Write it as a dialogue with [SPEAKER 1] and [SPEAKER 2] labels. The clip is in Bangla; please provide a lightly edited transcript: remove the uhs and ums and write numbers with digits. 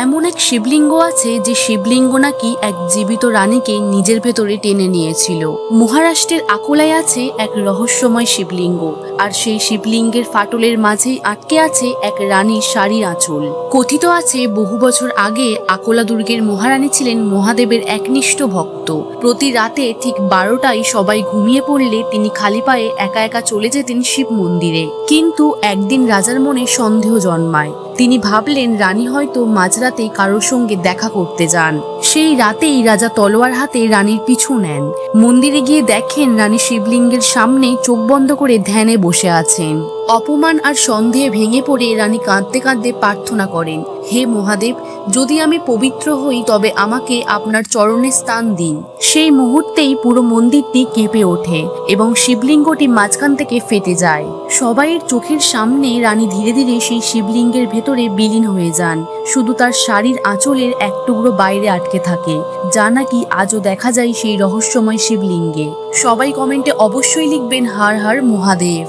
[SPEAKER 1] এমন এক শিবলিঙ্গ আছে যে শিবলিঙ্গ নাকি এক জীবিত রানীকে নিজের ভেতরে টেনে নিয়েছিল। মহারাষ্ট্রের আকোলায় আছে এক রহস্যময় শিবলিঙ্গ, আর সেই শিবলিঙ্গের ফাটলের মাঝেই আটকে আছে এক রানীর শাড়ির আঁচল। কথিত আছে বহু বছর আগে আকোলা দুর্গের মহারানী ছিলেন মহাদেবের একনিষ্ঠ ভক্ত। প্রতি রাতে ঠিক 12টায় সবাই ঘুমিয়ে পড়লে তিনি খালি পায়ে একা একা চলে যেতেন শিব মন্দিরে। কিন্তু একদিন রাজার মনে সন্দেহ জন্মায়। তিনি ভাবলেন রানী হয়তো মাঝরাতে কারোর সঙ্গে দেখা করতে যান। সেই রাতেই রাজা তলোয়ার হাতে রানীর পিছু নেন। মন্দিরে গিয়ে দেখেন রানী শিবলিঙ্গের সামনে চোখ বন্ধ করে ধ্যানে বসে আছেন। অপমান আর সন্দেহে ভেঙে পড়ে রানী কাঁদতে কাঁদতে প্রার্থনা করেন, হে মহাদেব, যদি আমি পবিত্র হই তবে আমাকে আপনার চরণে স্থান দিন। সেই মুহূর্তেই পুরো মন্দিরটি কেঁপে ওঠে এবং শিবলিঙ্গটি মাঝখান থেকে ফেটে যায়। সবাইয়ের চোখের সামনে রানী ধীরে ধীরে সেই শিবলিঙ্গের ভেতরে বিলীন হয়ে যান। শুধু তার শাড়ির আঁচলের এক টুকরো বাইরে আটকে থাকে, যা নাকি আজও দেখা যায় সেই রহস্যময় শিবলিঙ্গে। সবাই কমেন্টে অবশ্যই লিখবেন, হর হর মহাদেব।